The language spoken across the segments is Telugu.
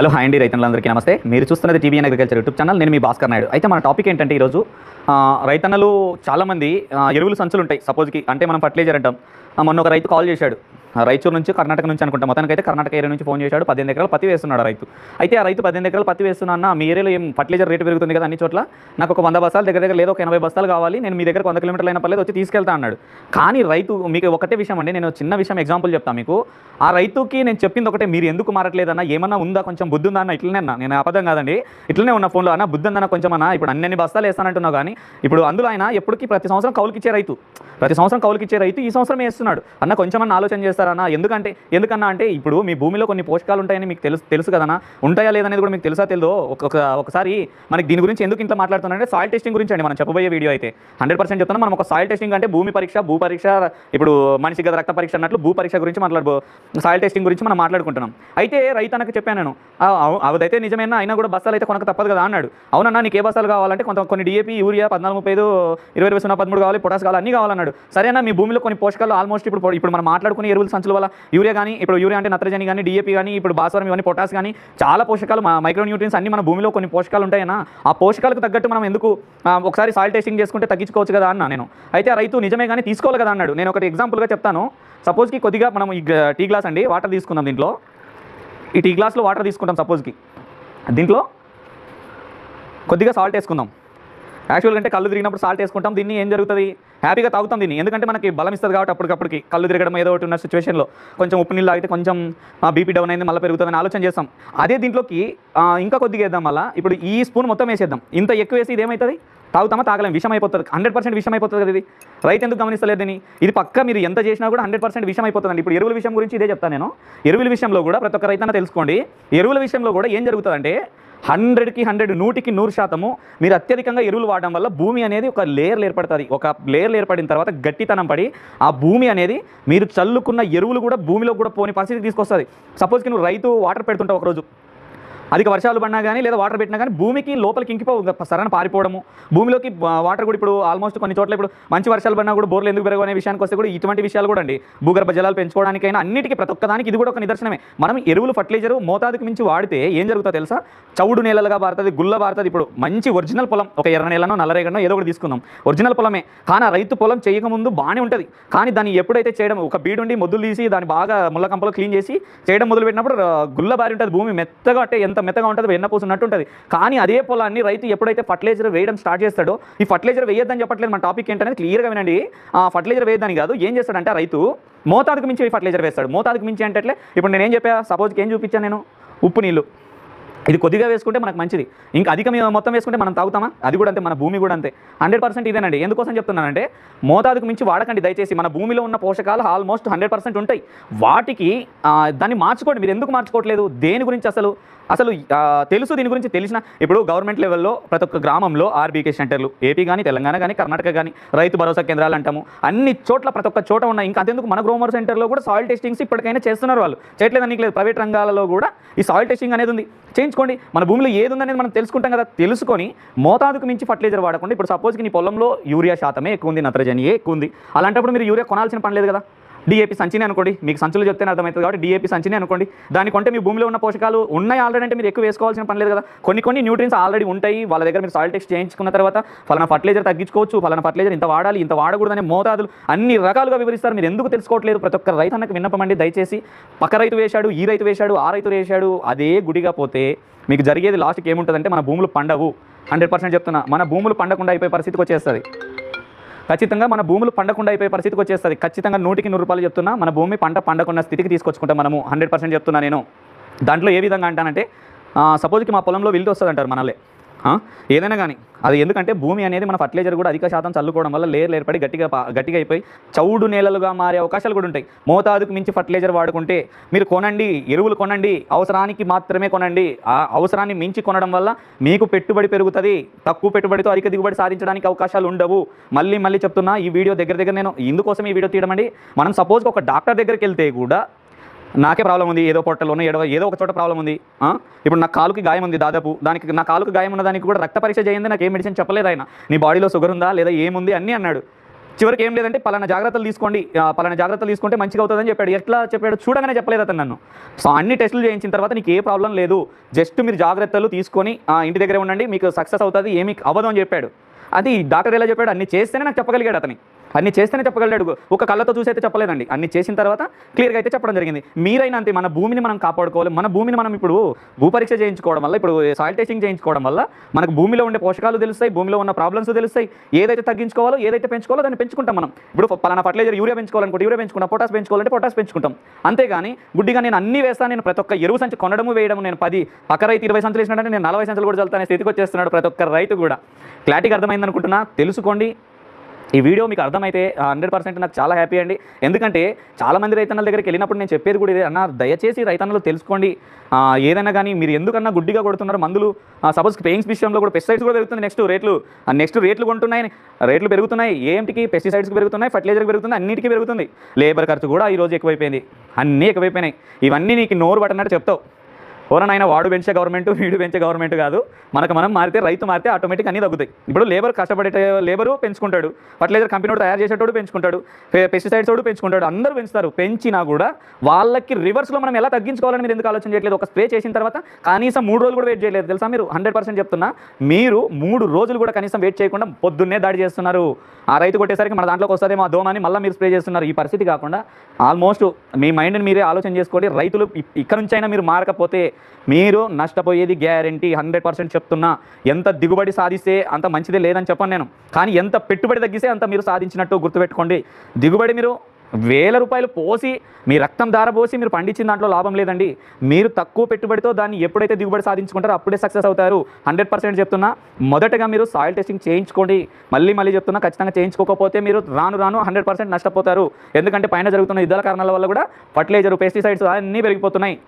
హలో హాయ్ అండి రైతన్నలందరికీ నమస్తే. మీరు చూస్తున్నది టీవీఎన్ అగ్రికల్చర్ యూట్యూబ్ ఛానల్. నేను మీ భాస్కర్ నాయుడు. అయితే మన టాపిక్ ఏంటంటే ఈరోజు రైతన్నలు చాలామంది ఎరువులు సంచులు ఉంటాయి సపోజ్కి, అంటే మనం ఫర్టిలైజర్ అంటాం. మొన్న ఒక రైతు కాల్ చేశాడు, రాయచూరు నుంచి కర్ణాటక నుంచి అనుకుంటా, మొత్తానికైతే కర్ణాటక ఏరియా నుంచి ఫోన్ చేశాడు. 18 ఎకరాలు పత్తి వేస్తున్నాడు రైతు. అయితే ఆ రైతు 18 ఎకరాలు పత్తి వేస్తున్నా అన్న, మీ ఏరియాలో ఏం ఫర్టిలైజర్ రేటు పెరుగుతుంది కదా అన్ని చోట్ల, నాకు ఒక 100 బస్తాలు దగ్గర లేదా ఒక 80 బస్తాలు కావాలి, నేను మీ దగ్గర 100 కిలోమీటర్లు అయినా పర్లేదు వచ్చి తీసుకెళ్తా అన్నాడు. కానీ రైతు, మీకు ఒకటే విషయం అండి, నేను చిన్న విషయం ఎగ్జాంపుల్ చెప్తాను మీకు. ఆ రైతుకి నేను చెప్పింది ఒకటే, మీరు ఎందుకు మారట్లేదన్నా, ఏమన్నా ఉందా, కొంచెం బుద్ధి ఉందా అన్న. ఇట్లనే అన్న, నేను అబద్ధం కాదండి, ఇట్లనే ఉన్న ఫోన్లో అన్న, బుద్ధి ఉందన్న కొంచెం అన్న. ఇప్పుడు అన్ని బస్తాలు వేస్తానంటున్నావు కానీ ఇప్పుడు అందులో ఆయన ఎప్పటికీ ప్రతి సంవత్సరం కౌలుకిచ్చే రైతు, ఈ సంవత్సరం వేస్తున్నాడు అన్న. కొంచెం అన్న ఆలోచన చేస్తారన్న. ఎందుకన్నా అంటే ఇప్పుడు మీ భూమిలో కొన్ని పోషకాలు ఉంటాయని మీకు తెలుసు కదన్నా, ఉంటాయా లేదనేది కూడా మీకు తెలుసా తెలియదో. ఒకసారి మనకి దీని గురించి ఎందుకు ఇంట్లో మాట్లాడుతున్నానంటే సాయిల్ టెస్టింగ్ గురించి అండి మనం చెప్పబోయే వీడియో అయితే 100% చెప్తున్నాం. మనం ఒక సాయిల్ టెస్టింగ్ అంటే భూమి పరీక్ష, భూ పరీక్ష, ఇప్పుడు మనిషి గత రక్త పరీక్ష అన్నట్లు భూ పరీక్ష గురించి సాయిల్ టెస్టింగ్ గురించి మనం మాట్లాడుకుంటున్నాం. అయితే రైతన్నకు చెప్పాను నేను, అదైతే నిజమేనా, అయినా కూడా బస్తాలు అయితే కొనక తప్పదు కదా అన్నాడు. అవునన్నా, నీకు ఏ బస్తాలు కావాలంటే కొన్ని DAP, యూరియా 1435, 20-20-13 కావాలి, పొటాస్ కావాలి, అన్నీ కావాలన్నాడు. సరేనా, మీ భూమిలో కొన్ని పోషకాలు ఆల్మోస్ట్ ఇప్పుడు మనం మాట్లాడుకునే ఎరువుల సంచుల వల్ల యూరియా కానీ, ఇప్పుడు యూరియా అంటే నత్రజని కానీ, DAP కానీ, ఇప్పుడు భాస్వరం ఇవన్నీ, పొటాస్ కానీ, చాలా పోషకాలు, మైక్రో న్యూట్రియన్స్ అన్ని మన భూమిలో కొన్ని పోషకాలు ఉంటాయన్నా. ఆ పోషకాలకు తగ్గట్టు మనం ఎందుకు ఒకసారి సాయిల్ టెస్టింగ్ చేసుకుంటే తగ్గించుకోవచ్చు కదా అన్న నేను. అయితే ఆ రైతు నిజమే కానీ తీసుకోవాలి కదా అన్నాడు. నేను ఒకటి ఎగ్జాంపుల్గా చెప్తాను. సపోజ్కి కొద్దిగా మనం ఈ టీ గ్లాస్ అండి, వాటర్ తీసుకుందాం. దీంట్లో ఈ టీ గ్లాస్లో వాటర్ తీసుకుంటాం. సపోజ్కి దీంట్లో కొద్దిగా సాల్ట్ వేసుకుందాం. యాక్చువల్గా అంటే కళ్ళు తిరిగినప్పుడు సాల్ట్ వేసుకుంటాం. దీన్ని ఏం జరుగుతుంది, హ్యాపీగా తాగుతాం దీన్ని, ఎందుకంటే మనకి బలం ఇస్తుంది కాబట్టి. అప్పటికప్పటికి కళ్ళు తిరగడం ఏదో ఒకటి ఉన్న సిచ్యువేషన్లో కొంచెం ఉప్పు నీళ్ళు తాగితే కొంచెం బీపీ డౌన్ అయింది, మళ్ళీ పెరుగుతుందని ఆలోచన చేస్తాం. అదే దీంట్లోకి ఇంకా కొద్దిగా వేద్దాం. మళ్ళీ ఇప్పుడు ఈ స్పూన్ మొత్తం వేసేద్దాం. ఇంత ఎక్కువ వేసి ఇది ఏమవుతుంది, తాగుతామా, తాగలేం, విషం అయిపోతుంది. 100% విషం అయిపోతుంది కదా ఇది. రైతు ఎందుకు గమనిస్తలేదు దీన్ని? ఇది పక్క మీరు ఎంత చేసినా కూడా 100% విషం అయిపోతుందండి. ఇప్పుడు ఎరువుల విషయం గురించి ఇదే చెప్తాను నేను. ఎరువుల విషయంలో కూడా ప్రతి ఒక్క రైతన్న తెలుసుకోండి. ఎరువుల విషయంలో కూడా ఏం జరుగుతుందంటే 100కి 100% మీరు అత్యధికంగా ఎరువులు వాడడం వల్ల భూమి అనేది ఒక లేయర్లు ఏర్పడుతుంది. ఒక లేయర్లు ఏర్పడిన తర్వాత గట్టితనం పడి ఆ భూమి అనేది మీరు చల్లుకున్న ఎరువులు కూడా భూమిలో కూడా పోని పరిస్థితి తీసుకొస్తుంది. సపోజ్కి నువ్వు రైతు వాటర్ పెడుతుంటావు ఒకరోజు, అధిక వర్షాలు పడినా కానీ లేదా వాటర్ పెట్టినా కానీ భూమికి లోపలికి ఇంకిపోవు, సరైన పారిపోవడము, భూమిలోకి వాటర్ కూడా ఇప్పుడు ఆల్మోస్ట్ కొన్ని చోట్ల ఇప్పుడు మంచి వర్షాలు పడినా కూడా బోర్లు ఎందుకు పెరగనే విషయానికి వస్తే కూడా ఇటువంటి విషయాలు కూడా అండి. భూగర్భ జలాలు పెంచుకోవడానికైనా అన్నిటికీ ప్రతి ఒక్కదానికి ఇది కూడా ఒక నిదర్శనమే. మనం ఎరువులు ఫర్టిలైజర్ మోతాదుకు మించి వాడితే ఏం జరుగుతుందో తెలుసా, చౌడు నేలలుగా బారుతుంది, గుల్ల బారుతుంది. ఇప్పుడు మంచి ఒరిజినల్ పొలం, ఒక ఎర్ర నేలనో నల్లరేగడనో ఏదో ఒకటి తీసుకుందాం, ఒరిజినల్ పొలమే. కానీ ఆ రైతు పొలం చేయకముందు బాగానే ఉంటుంది. కానీ దాన్ని ఎప్పుడైతే చేయడం, ఒక బీడుండి మొద్దులు తీసి దాన్ని బాగా ముళ్ళ కంపలో క్లీన్ చేసి చేయడం మొదలు పెట్టినప్పుడు గుల్ల బారి ఉంటుంది, భూమి మెత్తగా, అంటే ఎంత మెత్తగా ఉంటుంది, వెన్నపూసినట్టు ఉంటుంది. కానీ అదే పొలాన్ని రైతు ఎప్పుడైతే ఫర్టిలైజర్ వేయడం స్టార్ట్ చేస్తాడో, ఈ ఫర్టిలైజర్ వేయొద్దని చెప్పట్లేదు, మన టాపిక్ ఏంటనేది క్లియర్గా వినండి. ఫర్టిలైజర్ వేయద్దని కాదు, ఏం చేస్తాడంటే రైతు మోతాదుకు మించి ఫర్టిలైజర్ వేస్తాడు. మోతాదుకు మించి అంటే ఇప్పుడు నేను ఏం చెప్పా, సపోజ్కి ఏం చూపించాను నేను, ఉప్పు నీళ్ళు, ఇది కొద్దిగా వేసుకుంటే మనకు మంచిది. ఇంకా అధిక మొత్తం వేసుకుంటే మనం తాగుతామా, అది కూడా అంతే, మన భూమి కూడా అంతే. 100% ఇదేనండి. ఎందుకోసం చెప్తున్నానంటే మోతాదుకు మించి వాడకండి దయచేసి. మన భూమిలో ఉన్న పోషకాలు ఆల్మోస్ట్ 100% ఉంటాయి. వాటికి దాన్ని మార్చుకోండి. మీరు ఎందుకు మార్చుకోవట్లేదు, దేని గురించి అసలు తెలుసు, దీని గురించి తెలిసిన. ఇప్పుడు గవర్నమెంట్ లెవెల్లో ప్రతి ఒక్క గ్రామంలో RBK సెంటర్లు, ఏపీ కానీ, తెలంగాణ కానీ, కర్ణాటక కానీ, రైతు భరోసా కేంద్రాలు అంటాము, అన్ని చోట్ల ప్రతి ఒక్క చోట ఉన్నాయి. ఇంకా అంతేందుకు మన గ్రోమర్ సెంటర్లో కూడా సాయిల్ టెస్టింగ్స్ ఇప్పటికైనా చేస్తున్నారు. వాళ్ళు చేయట్లేదని లేదు, ప్రైవేట్ రంగాలలో కూడా ఈ సాయిల్ టెస్టింగ్ అనేది ఉంది, చేయించుకోండి. మన భూమిలో ఏది ఉందనేది మనం తెలుసుకుంటాం కదా, తెలుసుకొని మోతాదుకు మించి ఫర్టిలైజర్ వాడకుండా. ఇప్పుడు సపోజ్కి నీ పొలంలో యూరియా శాతమే ఎక్కువ ఉంది, నత్రజనియే ఎక్కువ ఉంది, అలాంటప్పుడు మీరు యూరియా కొనాల్సిన పని లేదు కదా. DAP సంచిని అనుకోండి, మీకు సంచులు చెప్తేనే అర్థమవుతుంది కాబట్టి DAP సంచిని అనుకోండి. దాని కొంటే మీ భూమిలో ఉన్న పోషకాలు ఉన్నాయి ఆల్రెడీ, అంటే మీరు ఎక్కువ వేసుకోవాల్సిన పని లేదు కదా. కొన్ని న్యూట్రియన్స్ ఆల్రెడీ ఉంటాయి వాళ్ళ దగ్గర. మీరు సాయిల్ టెస్ట్ చేయించుకున్న తర్వాత ఫలానా ఫర్టిలైజర్ తగ్గించుకోవచ్చు, ఫలానా ఫర్టిలైజర్ ఇంత వాడాలి, ఇంత వాడకూడదనే మోతాదులు అన్ని రకాలుగా వివరిస్తారు. మీరు ఎందుకు తెలుసుకోవట్లేదు? ప్రతి ఒక్క రైతన్నకు విన్నపం అండి, దయచేసి. పక్క రైతు వేశాడు, ఈ రైతు వేశాడు, ఆ రైతు వేశాడు, అదే గుడిగా పోతే మీకు జరిగేది లాస్ట్కి ఏముంటుందంటే మన భూములు పండవు. 100% చెప్తున్నా, మన భూములు పండకుండా అయిపోయే పరిస్థితికి వచ్చేస్తుంది. ఖచ్చితంగా మన భూములు పండకుండా అయిపోయే పరిస్థితికి వచ్చేస్తుంది. ఖచ్చితంగా 100కి 100 రూపాయలు చెప్తున్నా, మన భూమి పండకుండా స్థితికి తీసుకొచ్చుకుంటాం మనము. 100% చెప్తున్నా నేను. దాంట్లో ఏ విధంగా అంటానంటే, సపోజ్కి మా పొలంలో విల్లు వస్తుంది అంటారు మనలే, ఏదైనా కానీ. అది ఎందుకంటే భూమి అనేది మన ఫర్టిలైజర్ కూడా అధిక శాతం చల్లుకోవడం వల్ల లేయర్లు ఏర్పడి గట్టిగా అయిపోయి చౌడు నేలలుగా మారే అవకాశాలు కూడా ఉంటాయి. మోతాదుకు మించి ఫర్టిలైజర్ వాడుకుంటే మీరు కొనండి, ఎరువులు కొనండి, అవసరానికి మాత్రమే కొనండి. ఆ అవసరాన్ని మించి కొనడం వల్ల మీకు పెట్టుబడి పెరుగుతుంది, తక్కువ పెట్టుబడితో అధిక దిగుబడి సాధించడానికి అవకాశాలు ఉండవు. మళ్ళీ చెప్తున్నా, ఈ వీడియో దగ్గర నేను ఇందుకోసం ఈ వీడియో తీయడం అండి. మనం సపోజ్కి ఒక డాక్టర్ దగ్గరికి వెళ్తే కూడా నాకే ప్రాబ్లం ఉంది, ఏదో పొట్టలోనే ఏదో ఒక చోట ప్రాబ్లం ఉంది. ఇప్పుడు నా కాలుకి గాయం ఉంది, దాదాపు దానికి నా కాలుకి గాయం ఉన్న దానికి కూడా రక్త పరీక్ష చేయండి, నాకు ఏ మెడిసిన్ చెప్పలేదు ఆయన. నీ బాడీలో షుగర్ ఉందా లేదా ఏముంది అన్నీ అన్నాడు. చివరికి ఏం లేదంటే పలానా జాగ్రత్తలు తీసుకోండి, పలానా జాగ్రత్తలు తీసుకుంటే మంచిగా అవుతుందని చెప్పాడు. ఎట్లా చెప్పాడు చూడగానే చెప్పలేదు అతను నన్ను. సో అన్ని టెస్టులు చేయించిన తర్వాత నీకు ఏ ప్రాబ్లం లేదు, జస్ట్ మీరు జాగ్రత్తలు తీసుకొని ఇంటి దగ్గరే ఉండండి, మీకు సక్సెస్ అవుతుంది, ఏమీ అవ్వదు అని చెప్పాడు. అది డాక్టర్ ఎలా చెప్పాడు, అన్ని చేస్తేనే నాకు చెప్పగలిగాడు అతని, అన్ని చేస్తేనే చెప్పగలిగాడు. ఒక కళ్ళతో చూసి అయితే చెప్పలేదండి, అన్ని చేసిన తర్వాత క్లియర్గా అయితే చెప్పడం జరిగింది. మీరైనా అంతే, మన భూమిని మనం కాపాడుకోవాలి. మన భూమిని మనం ఇప్పుడు భూపరీక్ష చేయించుకోవడం వల్ల, ఇప్పుడు సాయిల్ టెస్టింగ్ చేయించుకోవడం వల్ల మనకు భూమిలో ఉండే పోషకాలు తెలుస్తాయి, భూమిలో ఉన్న ప్రాబ్లమ్స్ తెలుస్తాయి, ఏదైతే తగ్గించుకోవాలో ఏదైతే పెంచుకోవాలో దాన్ని పెంచుకుంటాం మనం. ఇప్పుడు పలానా ఫర్టిలైజర్ యూరియా పెంచుకోవాలనుకుంటే యూరియా పెంచుకుంటాం, పొటాస్ పెంచుకోవాలంటే పొటాస్ పెంచుకుంటాం. అంతేగాని గుడ్డిగా నేను అన్ని వేస్తాను, నేను ప్రతి ఒక్క ఎరువు సంచి కొనడము వేయడం, నేను 10 పక్క రైతు 20 సంచులు వేసినట్టు నేను 40 సంచులు కూడా చల్లుతానే స్థితికి వచ్చేస్తున్నాడు ప్రతి ఒక్క రైతు కూడా. క్లారిటీగా అర్థమైంది అనుకుంటున్నా, తెలుసుకోండి. ఈ వీడియో మీకు అర్థమైతే 100% నాకు చాలా హ్యాపీ అండి. ఎందుకంటే చాలామంది రైతన్నల దగ్గరికి వెళ్ళినప్పుడు నేను చెప్పేది కూడా ఇదే అన్న, దయచేసి రైతన్నలు తెలుసుకోండి. ఏదైనా కానీ మీరు ఎందుకన్నా గుడ్డిగా కొడుతున్నారు మందులు. సపోజ్ పెయింగ్స్ విషయంలో కూడా పెస్టిసైడ్స్ కూడా పెరుగుతుంది, నెక్స్ట్ రేట్లు కొంటున్నాయి, రేట్లు పెరుగుతున్నాయి. ఏంటికి పెస్టిసైడ్స్కి పెరుగుతున్నాయి, ఫర్టిలైజర్కి పెరుగుతుంది, అన్నిటికీ పెరుగుతుంది. లేబర్ ఖర్చు కూడా ఈరోజు ఎక్కువైపోయింది, అన్నీ ఎక్కువైపోయినాయి. ఇవన్నీ నీకు నోరు పట్టనట్టు చెప్తావు. ఎవరనైనా వాడు పెంచే గవర్నమెంట్, వీడు పెంచే గవర్నమెంట్ కాదు. మనకు మనం మారితే, రైతు మారితే ఆటోమేటిక్ అన్నీ తగ్గుతాయి. ఇప్పుడు లేబర్ కష్టపడే లేబరు పెంచుకుంటాడు, ఫర్టిలైజర్ కంపెనీ తయారు చేసేటోడు పెంచుకుంటాడు, పెస్టిసైడ్స్ వాడు పెంచుకుంటాడు, అందరూ పెంచుతారు. పెంచినా కూడా వాళ్ళకి రివర్స్లో మనం ఎలా తగ్గించుకోవాలని మీరు ఎందుకు ఆలోచన చేయట్లేదు? ఒక స్ప్రే చేసిన తర్వాత కనీసం 3 రోజులు కూడా వెయిట్ చేయలేదు తెలుసా మీరు? 100% చెప్తున్నా, మీరు 3 రోజులు కూడా కనీసం వెయిట్ చేయకుండా పొద్దున్నే దాడి చేస్తున్నారు. ఆ రైతు కొట్టేసరికి మన దాంట్లోకి వస్తుంది మా దోమ అని మళ్ళీ మీరు స్ప్రే చేస్తున్నారు. ఈ పరిస్థితి కాకుండా ఆల్మోస్ట్ మీ మైండ్ని మీరే ఆలోచన చేసుకోండి. రైతులు ఇక్కడ నుంచి అయినా మీరు మారకపోతే మీరు నష్టపోయేది గ్యారెంటీ, 100% చెప్తున్నా. ఎంత దిగుబడి సాధిస్తే అంత మంచిదే లేదని చెప్పను నేను, కానీ ఎంత పెట్టుబడి తగ్గిస్తే అంత మీరు సాధించినట్టు గుర్తుపెట్టుకోండి. దిగుబడి మీరు 1000 రూపాయలు పోసి, మీ రక్తం దారపోసి మీరు పండించిన దాంట్లో లాభం లేదండి. మీరు తక్కువ పెట్టుబడితో దాన్ని ఎప్పుడైతే దిగుబడి సాధించుకుంటారో అప్పుడే సక్సెస్ అవుతారు. 100% చెప్తున్నా. మొదటగా మీరు సాయిల్ టెస్టింగ్ చేయించుకోండి. మళ్ళీ చెప్తున్నా, ఖచ్చితంగా చేయించుకోకపోతే మీరు రాను 100% నష్టపోతారు. ఎందుకంటే పైన జరుగుతున్న యుద్ధాల కారణాల వల్ల కూడా ఫర్టిలైజర్, పెస్టిసైడ్స్ అన్నీ పెరిగిపోతున్నాయి.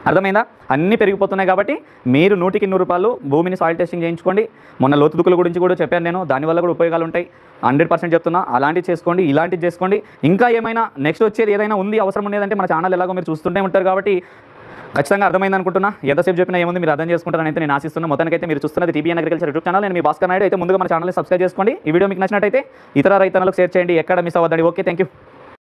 అర్థమైందా? అన్నీ పెరిగిపోతున్నాయి. కాబట్టి మీరు 100కి 100 రూపాయలు భూమిని సాయిల్ టెస్టింగ్ చేయించుకోండి. మొన్న లోతుదుకుల గురించి కూడా చెప్పాను నేను, దానివల్ల కూడా ఉపయోగాలు ఉంటాయి. 100% చెప్తున్నా, అలాంటివి చేసుకోండి, ఇలాంటివి చేసుకోండి. ఇంకా ఏమైనా నెక్స్ట్ వచ్చేది ఏదైనా ఉంది, అవసరం ఉండేదంటే మన ఛానల్ ఎలాగో మీరు చూస్తుంటే ఉంటారు కాబట్టి ఖచ్చితంగా అర్థమైంది అనుకుంటున్నా. ఎంతసేపు చెప్పినా ఏముంది మీరు అర్థం చేసుకుంటారని అయితే నేను ఆశిస్తున్నా. మొత్తానికైతే మీరు చూస్తున్నది టీబీఎన్ అగ్రికల్చర్ యూట్యూబ్ ఛానల్. నేను మీ భాస్కర్ నాయుడు. అయితే ముందుగా మన ఛానల్ని సబ్స్క్రైబ్ చేసుకోండి. ఈ వీడియో మీకు నచ్చినట్టయితే ఇతర రైతన్నలకు షేర్ చేయండి, ఎక్కడ మిస్ అవ్వద్దండి. Okay, thank you.